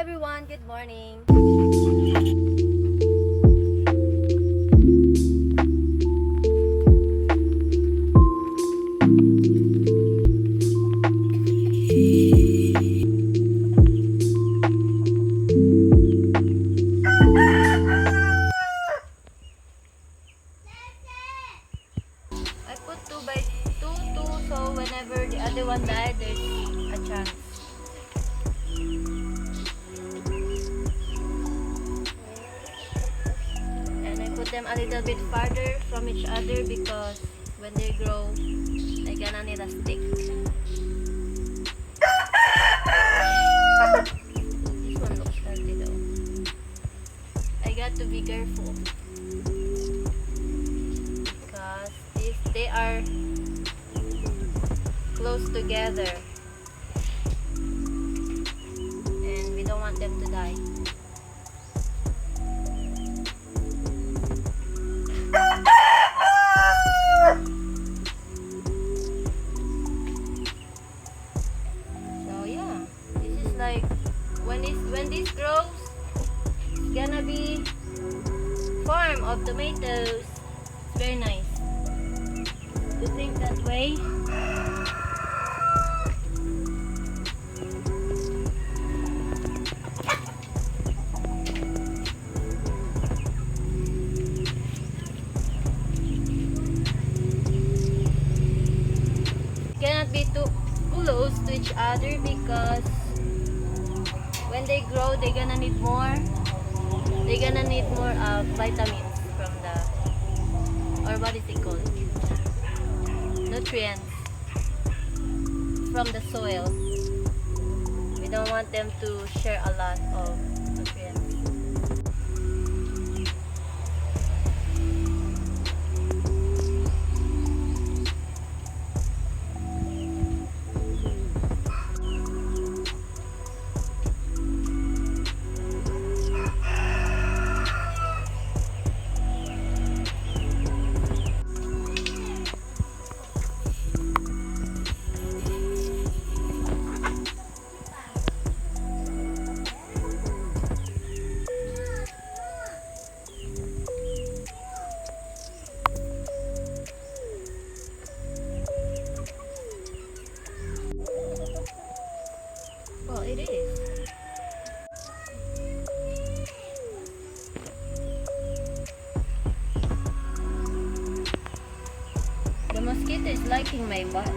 everyone, good morning. I put 2 by 2, so whenever the other one died, there's a chance. And I put them a little bit farther from each other because when they grow, they're gonna need a stick. This one looks healthy though. I got to be careful because they are close together and we don't want them to die. So yeah, this is like when this grows, it's gonna be farm of tomatoes. It's very nice to think that way. Cannot be too close to each other because when they grow, they're gonna need more. They're gonna need more vitamins from the, or what is it called? Nutrients from the soil. We don't want them to share a lot of nutrients. Well, it is. The mosquito is liking my butt.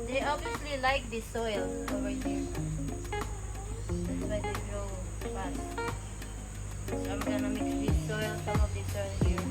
They obviously like the soil over here. That's why they grow fast. So I'm gonna mix this soil, some of this soil here.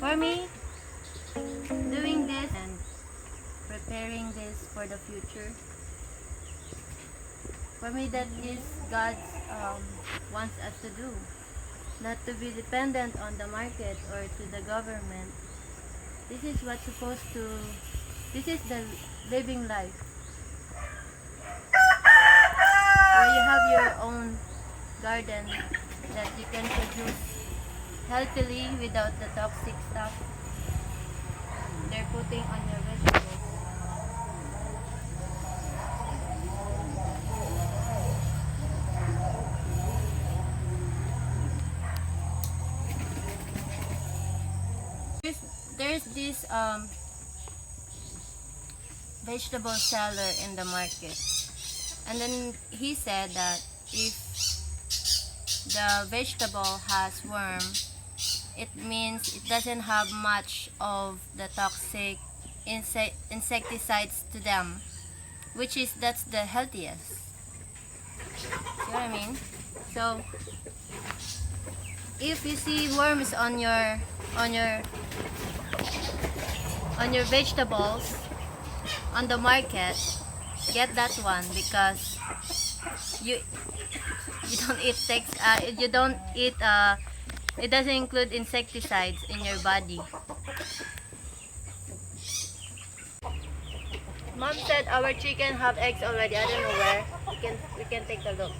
For me, doing this and preparing this for the future, for me that is God's wants us to do. Not to be dependent on the market or to the government. This is what's supposed to, this is the living life. Where you have your own garden that you can produce healthily without the toxic stuff they're putting on your vegetables. There's this vegetable seller in the market, and then he said that if the vegetable has worm, it means it doesn't have much of the toxic insecticides to them, which is that's the healthiest. See what I mean? So if you see worms on your vegetables on the market, get that one because you don't eat it doesn't include insecticides in your body. Mom said our chicken have eggs already. I don't know where. We can take a look.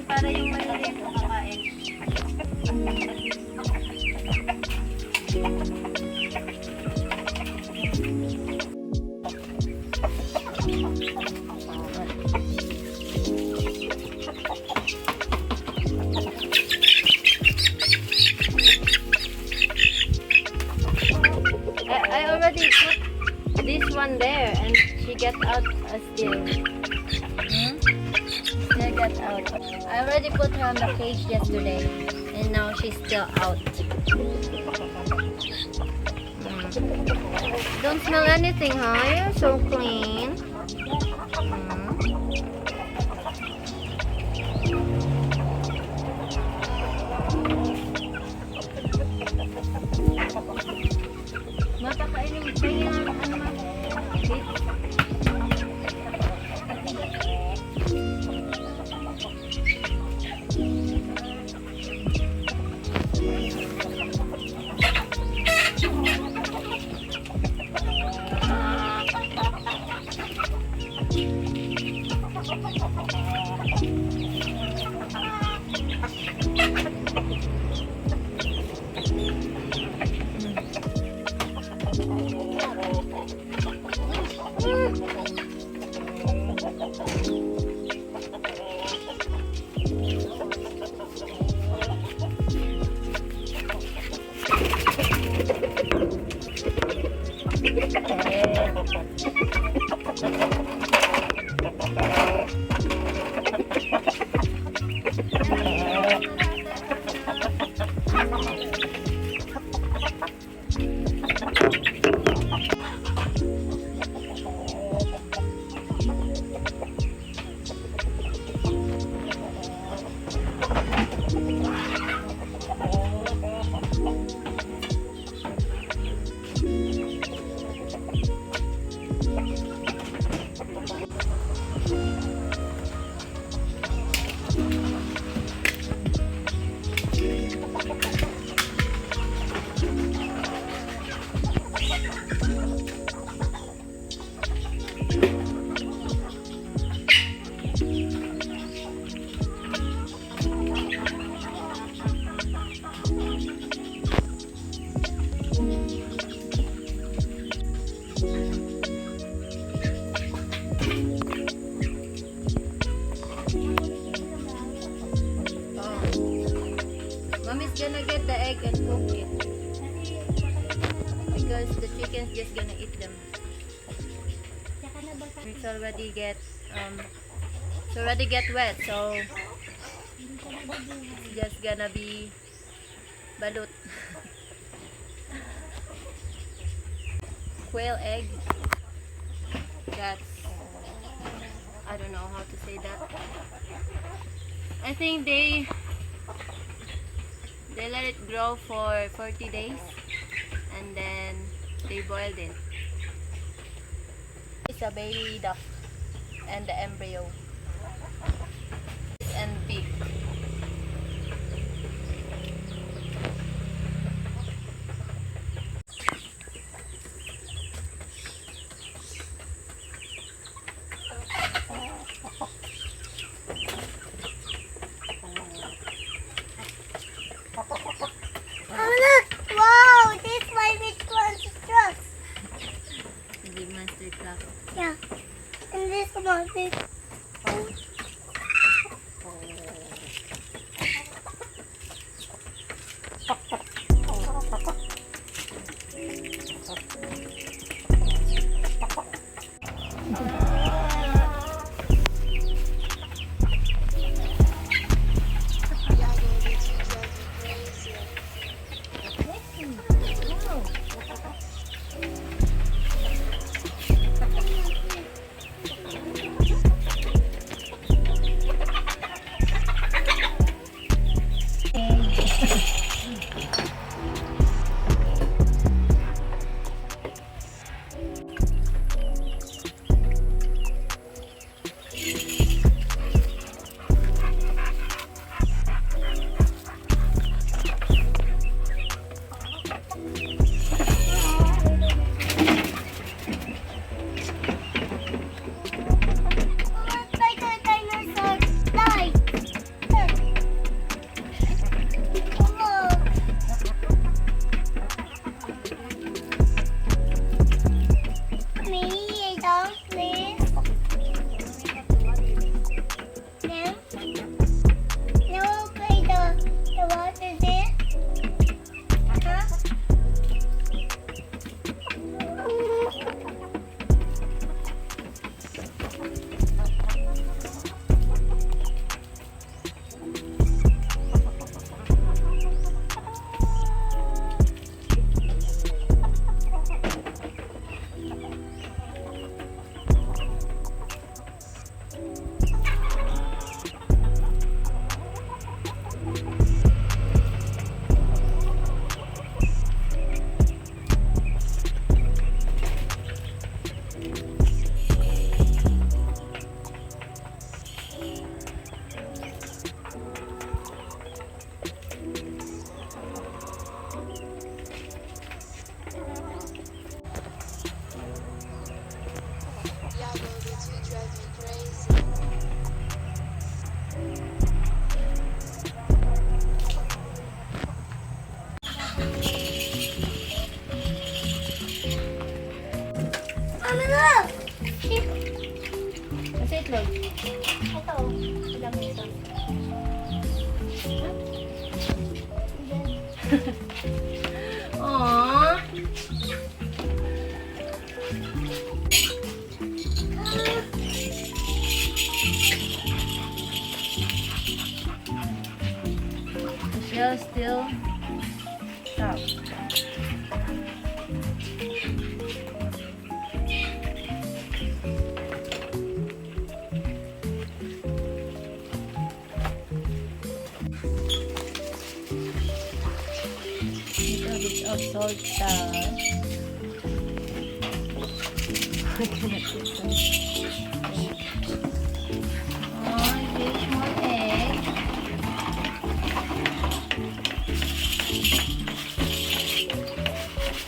Para yung maliliit na kakain. I already put this one there and she gets out still. Still gets out. I already put her on the cage yesterday and now she's still out. Don't smell anything, huh? You're so clean. Mapakainin pa yan. Ano man? just gonna get the egg and cook it. Because the chicken's just gonna eat them. It's already get wet, so it's just gonna be balut. Quail egg. That's, I don't know how to say that. I think they let it grow for 40 days and then they boiled it. It's a baby duck and the embryo and pig. Yeah, and this one big. Kasi itlog. Ito. Ilang ito. Aww. The shell still tough. Of salt sauce. I cannot put some egg. Oh, there's more egg.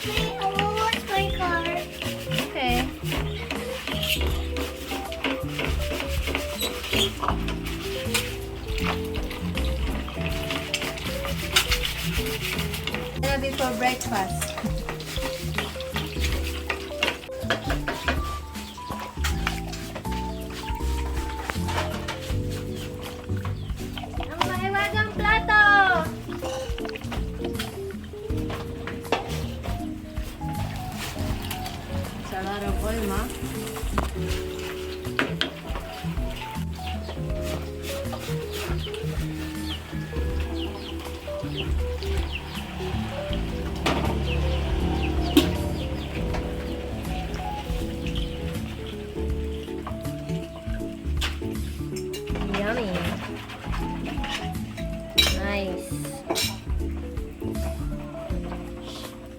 Hey, I will wash my car. Okay. Gonna be for breakfast. Ang mahiwagang plato! Yummy. Nice.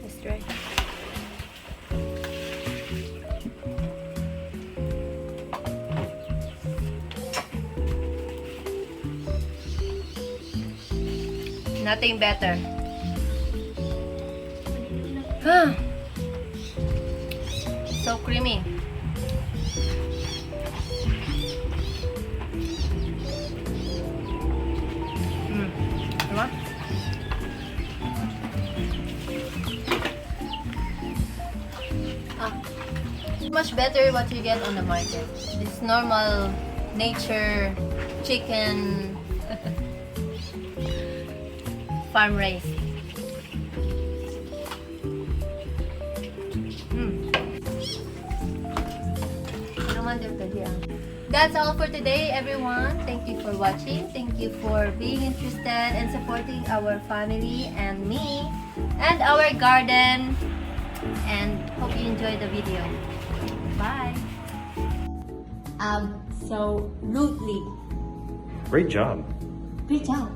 Let's try. Nothing better. So creamy. Diba? Much better what you get on the market. This normal nature chicken farm raised. That's all for today, everyone. Thank you for watching. Thank you for being interested and supporting our family and me and our garden. And hope you enjoyed the video. Bye. Absolutely. Great job. Great job.